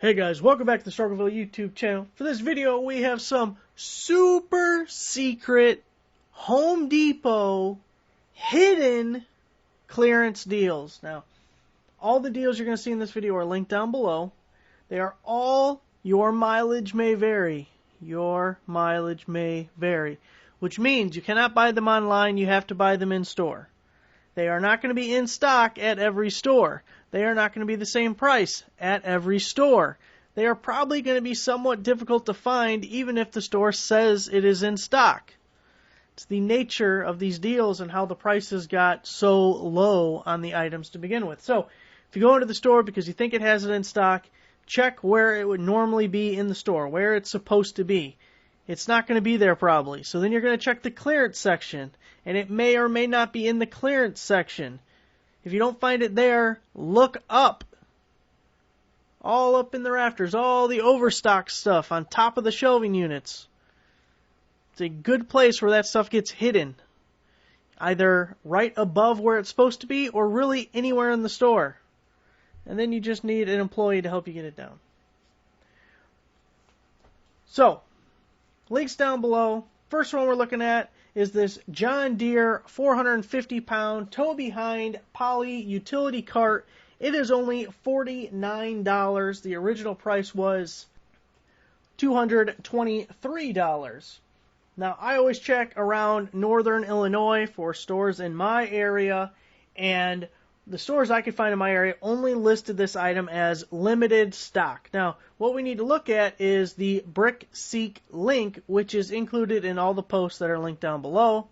Hey guys, welcome back to the Rockford YouTube channel. For this video, we have some super secret Home Depot hidden clearance deals. Now, all the deals you're going to see in this video are linked down below. They are all your mileage may vary. Your mileage may vary, which means you cannot buy them online, you have to buy them in store. They are not going to be in stock at every store. They are not going to be the same price at every store. They are probably going to be somewhat difficult to find even if the store says it is in stock. It's the nature of these deals and how the prices got so low on the items to begin with. So if you go into the store because you think it has it in stock, check where it would normally be in the store, where it's supposed to be. It's not going to be there probably. So then you're going to check the clearance section, and it may or may not be in the clearance section. If you don't find it there, look up. All up in the rafters, all the overstock stuff on top of the shelving units. It's a good place where that stuff gets hidden. Either right above where it's supposed to be or really anywhere in the store. And then you just need an employee to help you get it down. So, links down below. First one we're looking at is this John Deere 450-pound tow-behind poly utility cart. It is only $49. The original price was $223. Now, I always check around northern Illinois for stores in my area, and the stores I could find in my area only listed this item as limited stock. Now, what we need to look at is the BrickSeek link, which is included in all the posts that are linked down below.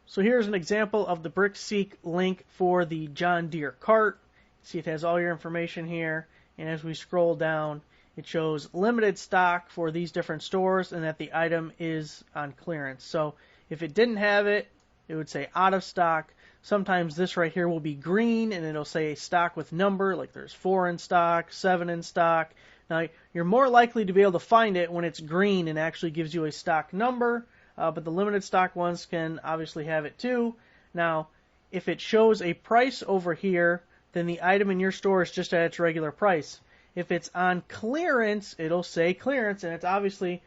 So here's an example of the BrickSeek link for the John Deere cart. See, it has all your information here, and as we scroll down, it shows limited stock for these different stores and that the item is on clearance. So if it didn't have it, it would say out of stock. Sometimes this right here will be green and it'll say stock with number, like there's 4 in stock, 7 in stock. Now, you're more likely to be able to find it when it's green and actually gives you a stock number, but the limited stock ones can obviously have it too. Now, if it shows a price over here, then the item in your store is just at its regular price. If it's on clearance, it'll say clearance, and it's obviously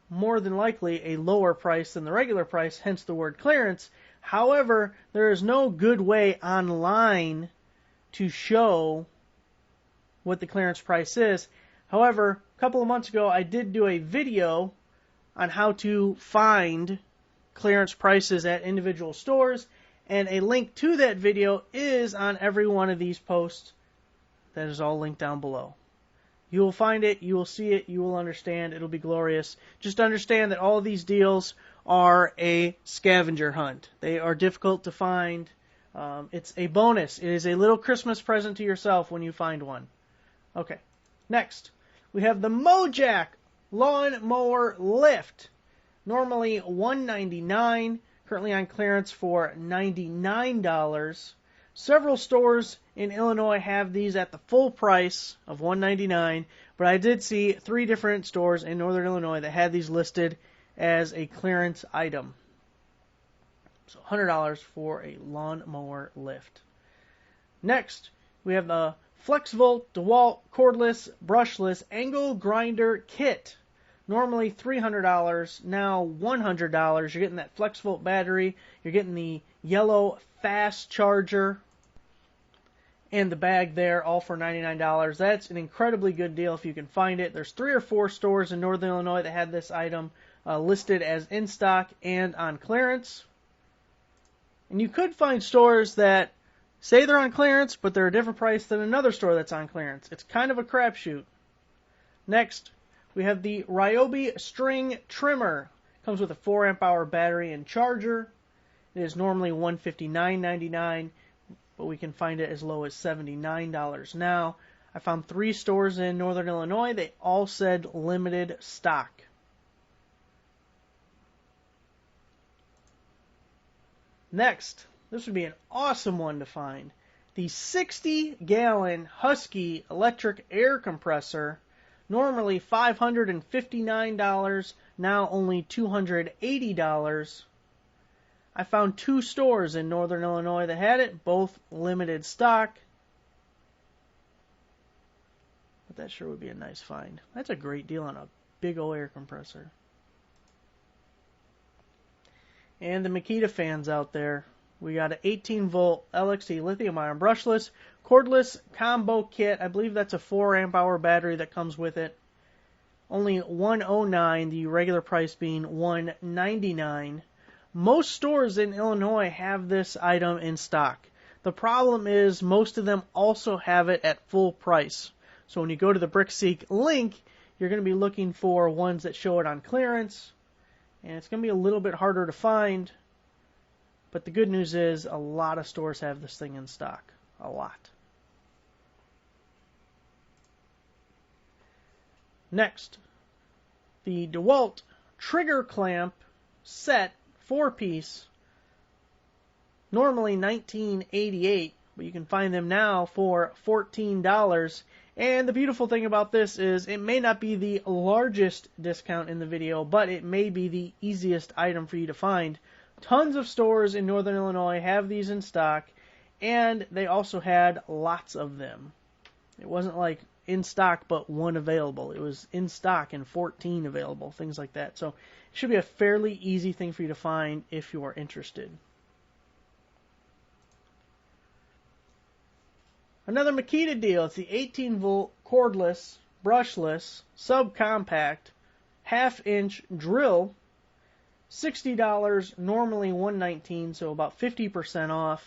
more than likely a lower price than the regular price, hence the word clearance. However, there is no good way online to show what the clearance price is. However, a couple of months ago, I did do a video on how to find clearance prices at individual stores, and a link to that video is on every one of these posts. That is all linked down below. You will find it, you will see it, you will understand, it'll be glorious. Just understand that all of these deals are a scavenger hunt. They are difficult to find. It's a bonus. It is a little Christmas present to yourself when you find one. Okay, next. We have the Mojack Lawn Mower Lift. Normally $199, currently on clearance for $99. Several stores in Illinois have these at the full price of $199, but I did see 3 different stores in northern Illinois that had these listed as a clearance item. So $100 for a lawnmower lift. Next, we have the FlexVolt DeWALT cordless brushless angle grinder kit. Normally $300, now $100. You're getting that FlexVolt battery, you're getting the yellow fast charger, and the bag there, all for $99. That's an incredibly good deal if you can find it. There's 3 or 4 stores in northern Illinois that had this item listed as in stock and on clearance. And you could find stores that say they're on clearance, but they're a different price than another store that's on clearance. It's kind of a crapshoot. Next, we have the Ryobi string trimmer. Comes with a 4 amp hour battery and charger. It is normally $159.99, but we can find it as low as $79 now. I found 3 stores in northern Illinois. They all said limited stock. Next, this would be an awesome one to find. The 60-gallon Husky electric air compressor. Normally $559, now only $280. I found 2 stores in northern Illinois that had it, both limited stock. but that sure would be a nice find. That's a great deal on a big old air compressor. And the Makita fans out there, we got an 18-volt LXT lithium-ion brushless, cordless combo kit. I believe that's a 4 amp hour battery that comes with it. Only $109, the regular price being $199. Most stores in Illinois have this item in stock. The problem is most of them also have it at full price. So when you go to the BrickSeek link, you're going to be looking for ones that show it on clearance. And it's going to be a little bit harder to find. But the good news is a lot of stores have this thing in stock. A lot. Next, the DeWALT trigger clamp set 4-piece. Normally $19.88, but you can find them now for $14. And the beautiful thing about this is it may not be the largest discount in the video, but it may be the easiest item for you to find. Tons of stores in Northern Illinois have these in stock, and they also had lots of them. It wasn't like in stock but one available. It was in stock and 14 available, things like that. So it should be a fairly easy thing for you to find if you are interested. Another Makita deal. It's the 18-volt cordless, brushless, subcompact, half-inch drill. $60, normally $119, so about 50% off.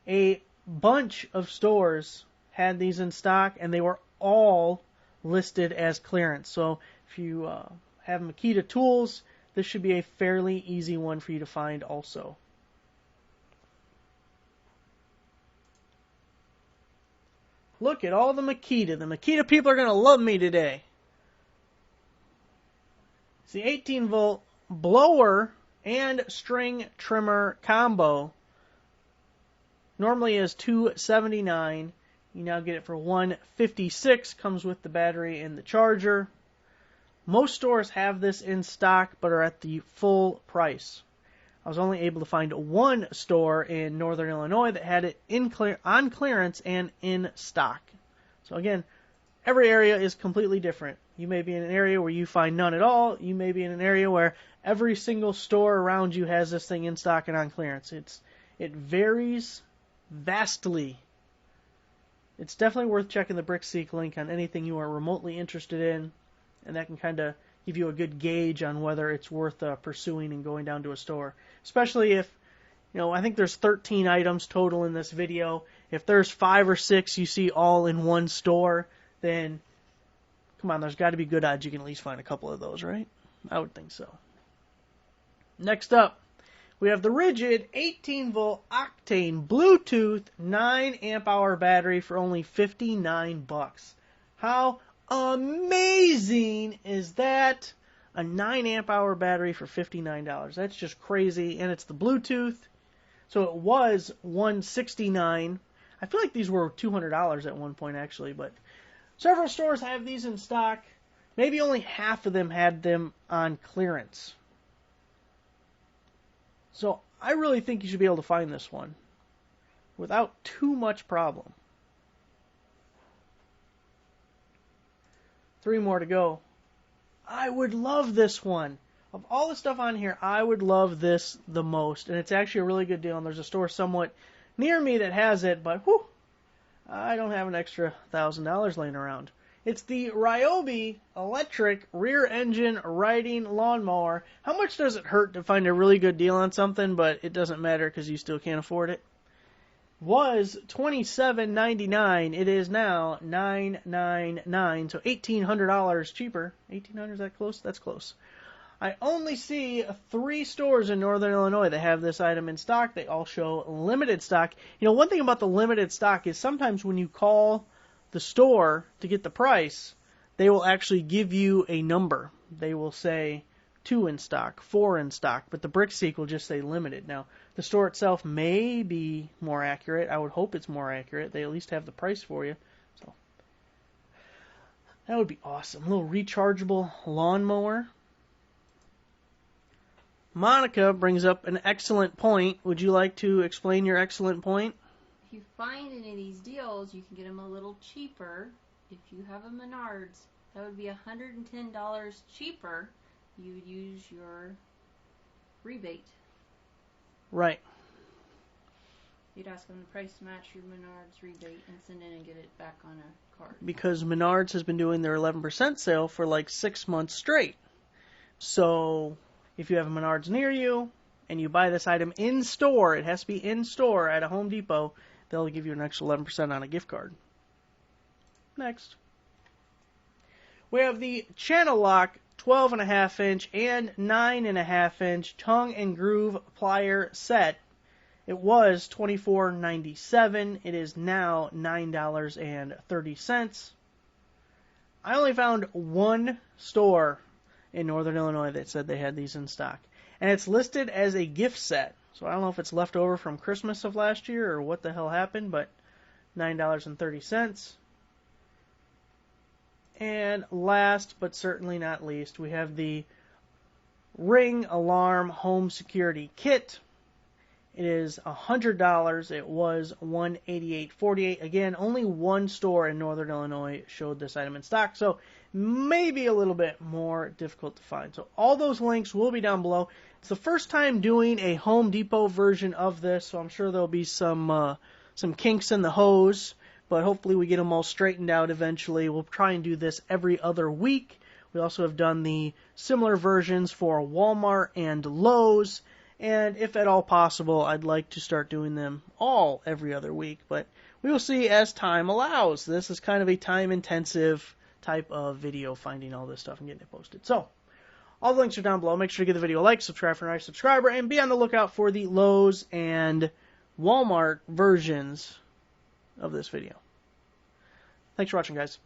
A bunch of stores had these in stock, and they were all listed as clearance. So if you have Makita tools, this should be a fairly easy one for you to find also. Look at all the Makita. The Makita people are going to love me today. It's the 18-volt blower and string trimmer combo. Normally is $279. You now get it for $156. Comes with the battery and the charger. Most stores have this in stock but are at the full price. I was only able to find one store in Northern Illinois that had it on clearance and in stock. So again, every area is completely different. You may be in an area where you find none at all. You may be in an area where every single store around you has this thing in stock and on clearance. It varies vastly. It's definitely worth checking the BrickSeek link on anything you are remotely interested in, and that can kind of give you a good gauge on whether it's worth pursuing and going down to a store. Especially if, I think there's 13 items total in this video. If there's 5 or 6 you see all in one store, then, come on, there's got to be good odds you can at least find a couple of those, right? I would think so. Next up, we have the Rigid 18-volt octane Bluetooth 9 amp hour battery for only $59. How amazing is that? A 9 amp hour battery for $59. That's just crazy. And it's the Bluetooth. So it was $169. I feel like these were $200 at one point actually, but several stores have these in stock. Maybe only half of them had them on clearance. So I really think you should be able to find this one without too much problem. 3 more to go. I would love this one. Of all the stuff on here, I would love this the most. And it's actually a really good deal. And there's a store somewhat near me that has it. But, whew, I don't have an extra $1,000 laying around. It's the Ryobi electric rear engine riding lawnmower. How much does it hurt to find a really good deal on something, but it doesn't matter because you still can't afford it? Was $27.99. It is now $999, so $1,800 cheaper. $1,800, is that close? That's close. I only see 3 stores in Northern Illinois that have this item in stock. They all show limited stock. One thing about the limited stock is sometimes when you call the store to get the price, they will actually give you a number. They will say 2 in stock, 4 in stock, but the BrickSeek will just say limited. Now, the store itself may be more accurate. I would hope it's more accurate. They at least have the price for you. So that would be awesome. A little rechargeable lawnmower. Monica brings up an excellent point. Would you like to explain your excellent point? If you find any of these deals, you can get them a little cheaper if you have a Menards, that would be $110 cheaper. You would use your rebate. Right. You'd ask them the price to match your Menards rebate and send in and get it back on a card. Because Menards has been doing their 11% sale for like 6 months straight. So if you have a Menards near you and you buy this item in store, it has to be in store at a Home Depot, they'll give you an extra 11% on a gift card. Next. We have the Channel Lock 12.5 inch and 9.5 inch tongue and groove plier set. It was $24.97. It is now $9.30. I only found one store in Northern Illinois that said they had these in stock. And it's listed as a gift set. So I don't know if it's left over from Christmas of last year or what the hell happened, but $9.30. And last but certainly not least, we have the Ring Alarm Home Security Kit. It is $100. It was $188.48. Again, only one store in Northern Illinois showed this item in stock, so maybe a little bit more difficult to find. So all those links will be down below. It's the first time doing a Home Depot version of this, so I'm sure there'll be some kinks in the hose, but hopefully we get them all straightened out eventually. We'll try and do this every other week. We also have done the similar versions for Walmart and Lowe's. And if at all possible, I'd like to start doing them all every other week. But we will see as time allows. This is kind of a time-intensive type of video, finding all this stuff and getting it posted. So, all the links are down below. Make sure to give the video a like, subscribe for a nice subscriber, and be on the lookout for the Lowe's and Walmart versions of this video. Thanks for watching, guys.